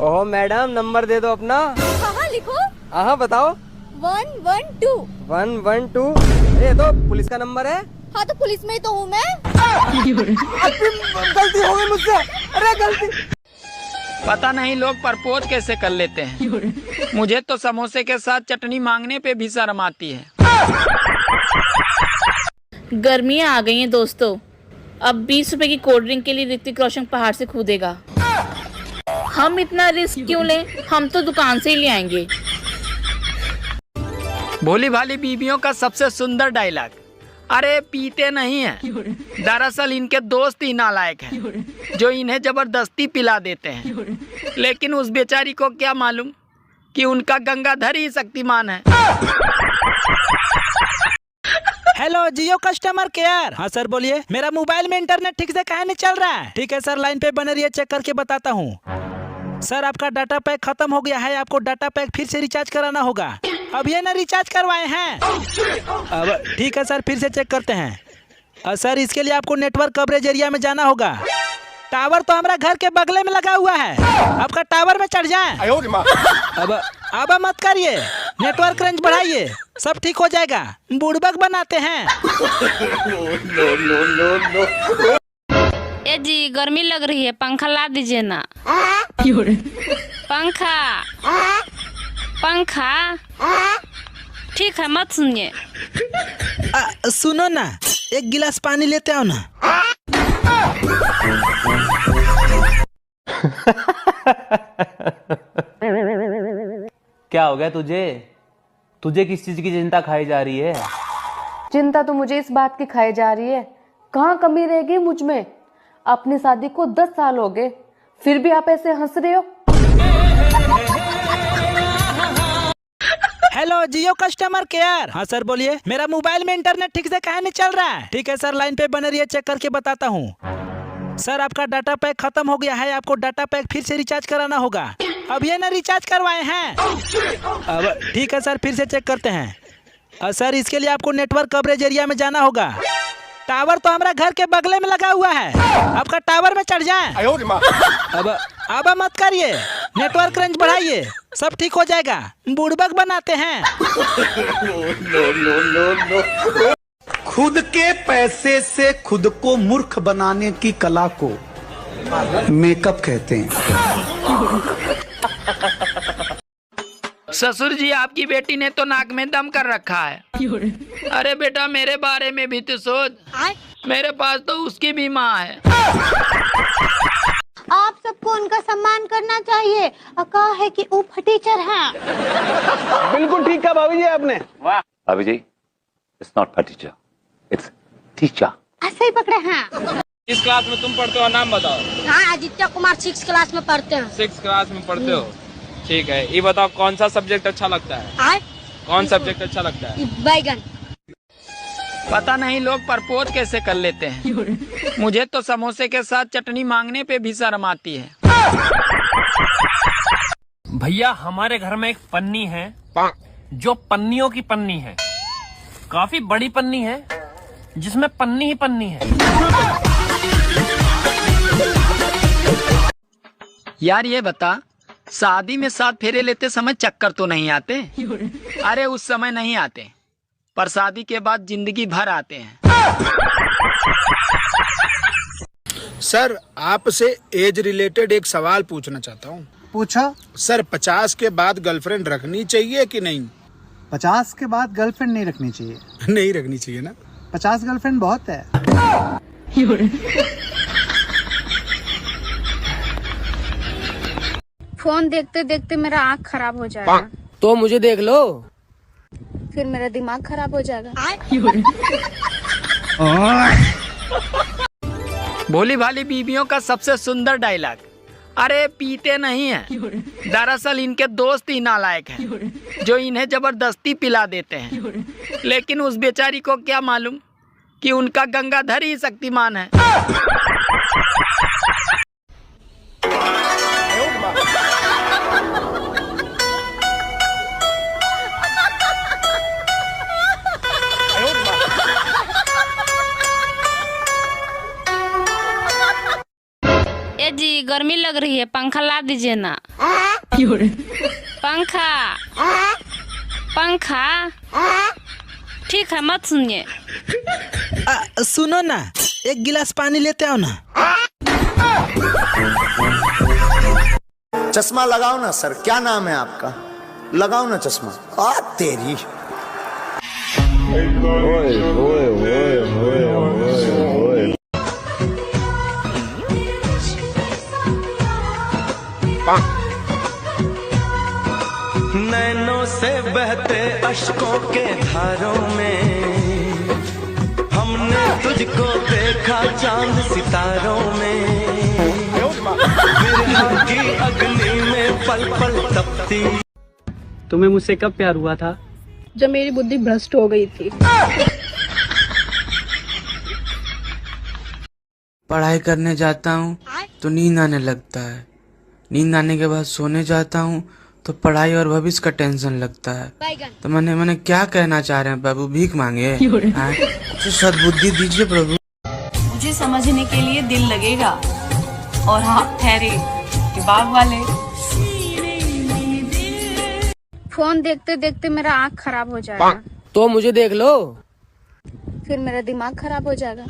ओह madam, number दे दो अपना। हाँ लिखो। हाँ बताओ। 112। 112? अरे तो पुलिस का नंबर है। हाँ तो पुलिस में ही तो हूँ मैं। गलती हो गई मुझसे। अरे गलती। पता नहीं लोग प्रपोज कैसे कर लेते हैं। मुझे तो समोसे के साथ चटनी मांगने पे भी शर्म आती है। गर्मियाँ आ गई हैं दोस्तों। अब 20 रुपए की कोल्ड ड्रिंक के लिए ऋतिक रोशन पहाड़ से कूदेगा। हम इतना रिस्क क्यों लें, हम तो दुकान से ही ले आएंगे। भोली भाली बीवियों का सबसे सुंदर डायलॉग, अरे पीते नहीं हैं, दरअसल इनके दोस्त ही नालायक हैं जो इन्हें जबरदस्ती पिला देते हैं। लेकिन उस बेचारी को क्या मालूम कि उनका गंगाधर ही शक्तिमान है। हेलो जियो कस्टमर केयर। हाँ सर बोलिए। मेरा मोबाइल में इंटरनेट ठीक से काहे नहीं चल रहा है? ठीक है सर, लाइन पे बने रहिए, चेक करके बताता हूँ। सर आपका डाटा पैक खत्म हो गया है, आपको डाटा पैक फिर से रिचार्ज कराना होगा। अब ये ना रिचार्ज करवाए हैं। अब ठीक है सर, फिर से चेक करते हैं। सर इसके लिए आपको नेटवर्क कवरेज एरिया में जाना होगा। टावर तो हमारा घर के बगले में लगा हुआ है, आपका टावर में चढ़ जाए। अब मत करिए, नेटवर्क रेंज बढ़ाइए, सब ठीक हो जाएगा। बुड़बक बनाते हैं। ए जी गर्मी लग रही है, पंखा ला दीजिए ना। पंखा पंखा ठीक है, मत सुनिए। सुनो ना, एक गिलास पानी लेते आओ ना। क्या हो गया तुझे? तुझे किस चीज की चिंता खाई जा रही है? चिंता तो मुझे इस बात की खाई जा रही है, कहाँ कमी रह गई मुझ में। अपनी शादी को 10 साल हो गए, फिर भी आप ऐसे हंस रहे हो। हेलो जियो कस्टमर केयर। हाँ सर बोलिए। मेरा मोबाइल में इंटरनेट ठीक से काहे नहीं चल रहा है? ठीक है सर, लाइन पे बने रहिए, चेक करके बताता हूँ। सर आपका डाटा पैक खत्म हो गया है, आपको डाटा पैक फिर से रिचार्ज कराना होगा। अब ये ना रिचार्ज करवाए हैं। अब ठीक है सर, फिर से चेक करते हैं। सर इसके लिए आपको नेटवर्क कवरेज एरिया में जाना होगा। टावर तो हमारा घर के बगले में लगा हुआ है, आपका टावर में चढ़ जाए। अब मत करिए, नेटवर्क रेंज बढ़ाइए, सब ठीक हो जाएगा। बुड़बक बनाते हैं। खुद के पैसे से खुद को मूर्ख बनाने की कला को मेकअप कहते हैं। ससुर जी आपकी बेटी ने तो नाक में दम कर रखा है। अरे बेटा मेरे बारे में भी तो सोच, मेरे पास तो उसकी भी माँ है। आप सबको उनका सम्मान करना चाहिए। कहा है कि ऊपर टीचर हैं। बिल्कुल ठीक कहा भाभी जी आपने। वाह भाभी जी, it's not teacher, it's teacher. ऐसे ही पकड़े हैं। किस क्लास में तुम पढ़ते हो, नाम बताओ। हाँ आदित्य कुमार 6 क्लास में पढ़ते हैं। 6 क्लास में पढ़ते हो, ठीक है। ये बताओ कौन सा सब्जेक्ट अच्छा लगता है? कौन सब्जेक्ट अच्छा लगता है? बैगन। पता नहीं लोग प्रपोज कैसे कर लेते हैं। मुझे तो समोसे के साथ चटनी मांगने पे भी शर्म आती है। भैया हमारे घर में एक पन्नी है जो पन्नियों की पन्नी है, काफी बड़ी पन्नी है जिसमें पन्नी ही पन्नी है। यार ये बता, शादी में 7 फेरे लेते समय चक्कर तो नहीं आते? अरे उस समय नहीं आते, पर शादी के बाद जिंदगी भर आते हैं। सर आपसे एज रिलेटेड एक सवाल पूछना चाहता हूँ। पूछा। सर 50 के बाद गर्लफ्रेंड रखनी चाहिए कि नहीं? 50 के बाद गर्लफ्रेंड नहीं रखनी चाहिए। नहीं रखनी चाहिए ना? 50 गर्लफ्रेंड बहुत है। फोन देखते देखते मेरा आँख खराब हो जाएगा। तो मुझे देख लो, फिर मेरा दिमाग खराब हो जाएगा। भोली भाली बीवियों का सबसे सुंदर डायलॉग, अरे पीते नहीं हैं, दरअसल इनके दोस्त ही नालायक हैं जो इन्हें जबरदस्ती पिला देते हैं। लेकिन उस बेचारी को क्या मालूम कि उनका गंगाधर ही शक्तिमान है। ए जी गर्मी लग रही है, है, पंखा ला दीजिए ना। पंखा पंखा ठीक है, मत सुनिए। सुनो ना, एक गिलास पानी लेते आओ ना। चश्मा लगाओ ना सर, क्या नाम है आपका? लगाओ ना चश्मा। आ तेरी नैनों से बहते अश्कों के धारों में हमने तुझको देखा चांद सितारों में, बिरहा की अग्नि में पल पल तपती। तुम्हें मुझसे कब प्यार हुआ था? जब मेरी बुद्धि भ्रष्ट हो गई थी। पढ़ाई करने जाता हूँ तो नींद आने लगता है, नींद आने के बाद सोने जाता हूँ तो पढ़ाई और भविष्य का टेंशन लगता है। तो मैंने क्या कहना चाह रहे हैं प्रभु? भीख मांगे? कुछ सद्बुद्धि दीजिए प्रभु। मुझे समझने के लिए दिल लगेगा। और हाँ, ठहरे बाग वाले। फोन देखते देखते मेरा आँख खराब हो जाएगा। तो मुझे देख लो। फिर मेरा दिमाग खराब हो जाएगा।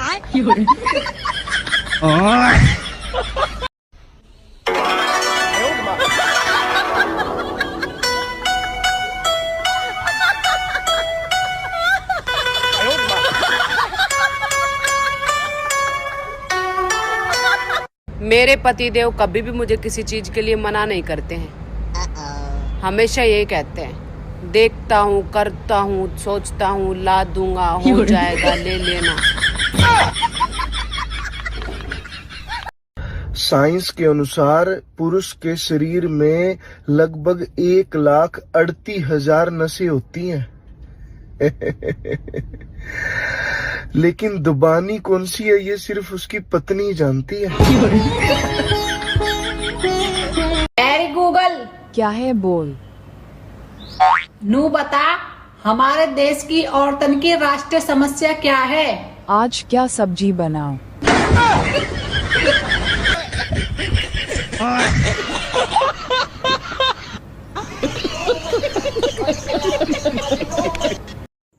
मेरे पतिदेव कभी भी मुझे किसी चीज के लिए मना नहीं करते हैं। हमेशा यही कहते हैं, देखता हूँ, करता हूँ, सोचता हूँ, ला दूंगा, हो जाएगा, ले लेना। साइंस के अनुसार पुरुष के शरीर में लगभग 1,38,000 नसें होती हैं। लेकिन दुबानी कौन सी है ये सिर्फ उसकी पत्नी जानती है। अरे गूगल, क्या है बोल। नू बता, हमारे देश की औरतन की राष्ट्रीय समस्या क्या है? आज क्या सब्जी बनाऊं?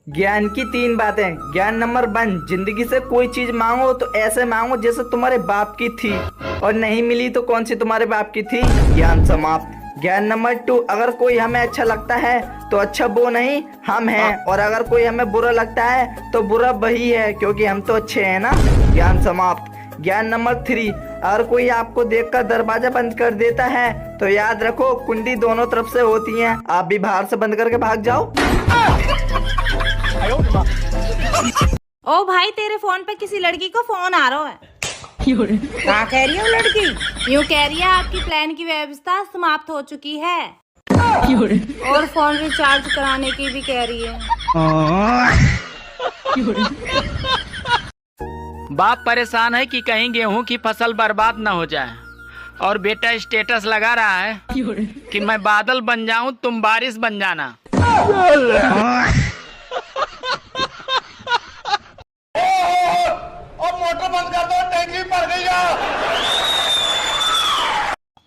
ज्ञान की 3 बातें। ज्ञान नंबर 1, जिंदगी से कोई चीज मांगो तो ऐसे मांगो जैसे तुम्हारे बाप की थी, और नहीं मिली तो कौन सी तुम्हारे बाप की थी। ज्ञान समाप्त। ज्ञान नंबर 2, अगर कोई हमें अच्छा लगता है तो अच्छा वो नहीं, हम हैं, और अगर कोई हमें बुरा लगता है तो बुरा वही है, क्योंकि हम तो अच्छे हैं ना। ज्ञान समाप्त। ज्ञान नंबर 3, अगर कोई आपको देखकर दरवाजा बंद कर देता है तो याद रखो, कुंडी दोनों तरफ से होती है, आप भी बाहर से बंद करके भाग जाओ। ओ भाई, तेरे फोन पे किसी लड़की को फोन आ रहा है। क्या कह रही है लड़की? यूँ कह रही है आपकी प्लान की व्यवस्था समाप्त हो चुकी है, और फोन रिचार्ज कराने की भी कह रही है। बाप परेशान है कि कहीं गेहूं की फसल बर्बाद न हो जाए, और बेटा स्टेटस लगा रहा है कि मैं बादल बन जाऊं, तुम बारिश बन जाना। मोटर बंद कर दो, टैंकी भर गई है।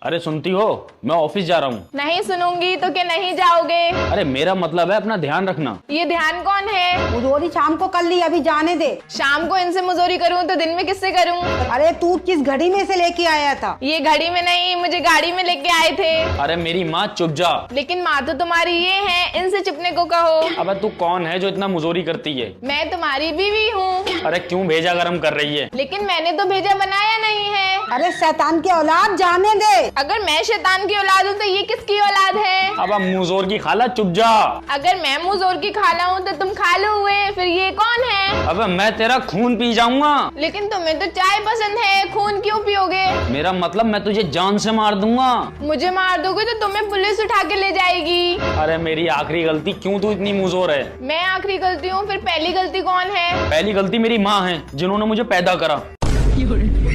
अरे सुनती हो, मैं ऑफिस जा रहा हूँ। नहीं सुनूंगी तो क्या नहीं जाओगे? अरे मेरा मतलब है अपना ध्यान रखना। ये ध्यान कौन है? मुझोरी शाम को कर ली, अभी जाने दे। शाम को इनसे मुजोरी करूं तो दिन में किससे करूं? अरे तू किस घड़ी में से लेके आया था? ये घड़ी में नहीं, मुझे गाड़ी में लेके आए थे। अरे मेरी माँ, चुप जा। लेकिन माँ तो तुम्हारी ये है, इनसे चुपने को कहो। अबे तू कौन है जो इतना मुजोरी करती है? मैं तुम्हारी बीवी हूँ। अरे क्यों भेजा गरम कर रही है? लेकिन मैंने तो भेजा बनाया नहीं है। अरे शैतान की औलाद, जाने दे। अगर मैं शैतान की औलाद हूँ तो ये किसकी औलाद है? अब मुजोर की खाला, चुप जा। अगर मैं मुजोर की खाला हूँ तो तुम खालू हुए, फिर ये कौन है? अब मैं तेरा खून पी जाऊंगा। लेकिन तुम्हें तो चाय पसंद है, खून क्यों पियोगे? मेरा मतलब मैं तुझे जान से मार दूंगा। मुझे मार दोगे तो तुम्हें पुलिस उठा के ले जाएगी। अरे मेरी आखिरी गलती, क्यों तू इतनी मुजोर है? मैं आखिरी गलती हूँ, फिर पहली गलती कौन है? पहली गलती मेरी माँ है, जिन्होंने मुझे पैदा करा।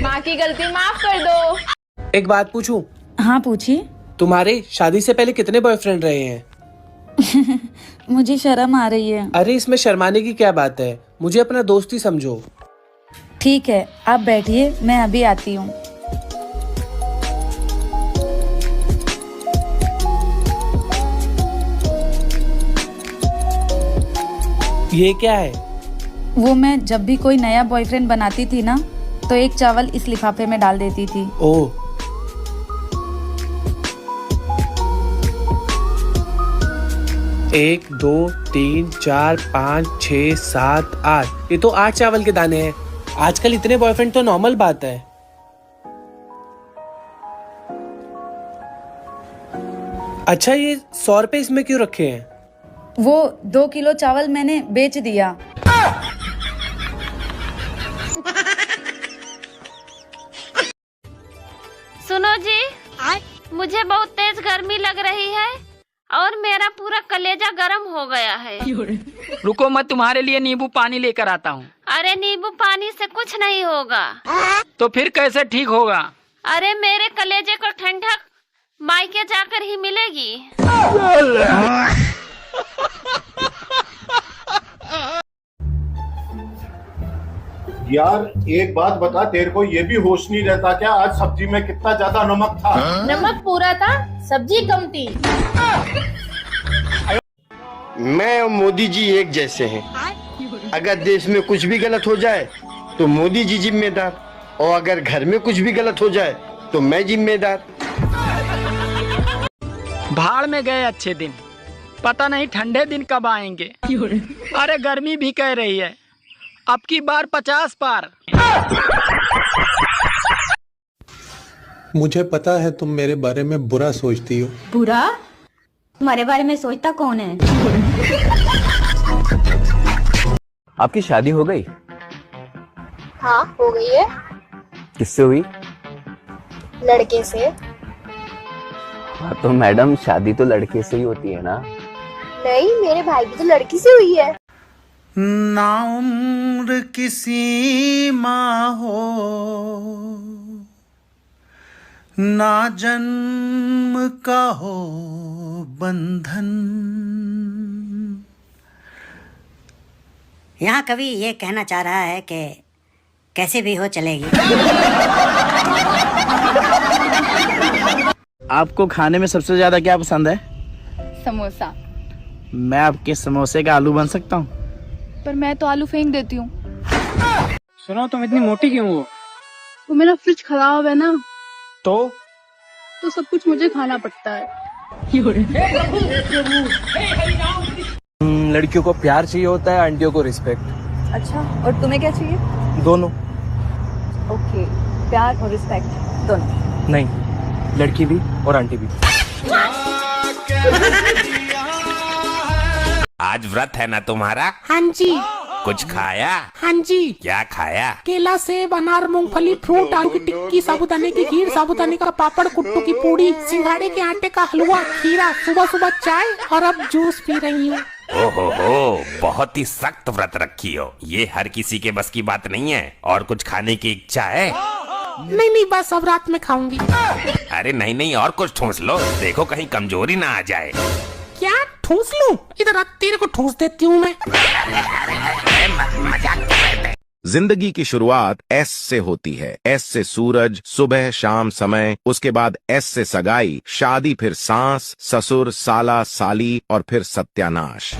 माँ की गलती माफ कर दो। एक बात पूछूं? हाँ पूछिए। तुम्हारे शादी से पहले कितने बॉयफ्रेंड रहे हैं? मुझे शर्म आ रही है। अरे इसमें शर्माने की क्या बात है, मुझे अपना दोस्त ही समझो। ठीक है, आप बैठिए, मैं अभी आती हूँ। ये क्या है? वो मैं जब भी कोई नया बॉयफ्रेंड बनाती थी ना, तो एक चावल इस लिफाफे में डाल देती थी। ओह, 1 2 3 4 5 6 7 8, ये तो 8 चावल के दाने हैं। आजकल इतने बॉयफ्रेंड तो नॉर्मल बात है। अच्छा, ये 100 रुपए इसमें क्यों रखे हैं? वो 2 किलो चावल मैंने बेच दिया। सुनो जी, मुझे बहुत तेज गर्मी लग रही है और मेरा पूरा कलेजा गर्म हो गया है। रुको, मैं तुम्हारे लिए नींबू पानी लेकर आता हूँ। अरे नींबू पानी से कुछ नहीं होगा। तो फिर कैसे ठीक होगा? अरे मेरे कलेजे को ठंडक मायके जाकर ही मिलेगी। यार एक बात बता, तेरे को ये भी होश नहीं रहता क्या? आज सब्जी में कितना ज्यादा नमक था? नमक पूरा था, सब्जी कम थी। मैं और मोदी जी एक जैसे हैं। अगर देश में कुछ भी गलत हो जाए तो मोदी जी जिम्मेदार, और अगर घर में कुछ भी गलत हो जाए तो मैं जिम्मेदार। भाड़ में गए अच्छे दिन, पता नहीं ठंडे दिन कब आएंगे। अरे गर्मी भी कह रही है, अब की बार 50 पार। मुझे पता है तुम मेरे बारे में बुरा सोचती हो। बुरा? तुम्हारे बारे में सोचता कौन है? आपकी शादी हो गई? हाँ, हो गई है। किससे हुई? लड़के से। हाँ तो मैडम, शादी तो लड़के से ही होती है ना? नहीं, मेरे भाई की तो लड़की से हुई है। ना उम्र की सीमा हो, ना जन्म का हो बंधन। यहाँ कवि ये कहना चाह रहा है कि कैसे भी हो चलेगी। आपको खाने में सबसे ज्यादा क्या पसंद है? समोसा। मैं आपके समोसे का आलू बन सकता हूँ? पर मैं तो आलू फेंक देती हूँ। सुनो, तुम इतनी मोटी क्यों हो? तो मेरा फ्रिज खराब है ना, तो सब कुछ मुझे खाना पड़ता है। लड़कियों को प्यार चाहिए होता है, आंटियों को रिस्पेक्ट। अच्छा, और तुम्हें क्या चाहिए? दोनों। ओके, प्यार और रिस्पेक्ट दोनों? नहीं, लड़की भी और आंटी भी। आज व्रत है ना तुम्हारा? हाँ जी। कुछ खाया? हाँ जी। क्या खाया? केला, सेब, अनार, मूंगफली, फ्रूट, आलू की टिक्की, साबूदाने की खीर, साबूदाने का पापड़, कुट्टू की पूड़ी, सिंघाड़े के आटे का हलवा, खीरा, सुबह सुबह चाय, और अब जूस पी रही हूँ। ओहो, बहुत ही सख्त व्रत रखी हो। ये हर किसी के बस की बात नहीं है। और कुछ खाने की इच्छा है? नहीं, बस अब रात में खाऊंगी। अरे नहीं, और कुछ ठूस लो, देखो कहीं कमजोरी ना आ जाए। क्या ठूस लूं? इधर तेरे को ठूस देती हूँ मैं। जिंदगी की शुरुआत एस से होती है। एस से सूरज, सुबह शाम समय, उसके बाद एस से सगाई, शादी, फिर सांस, ससुर, साला, साली, और फिर सत्यानाश।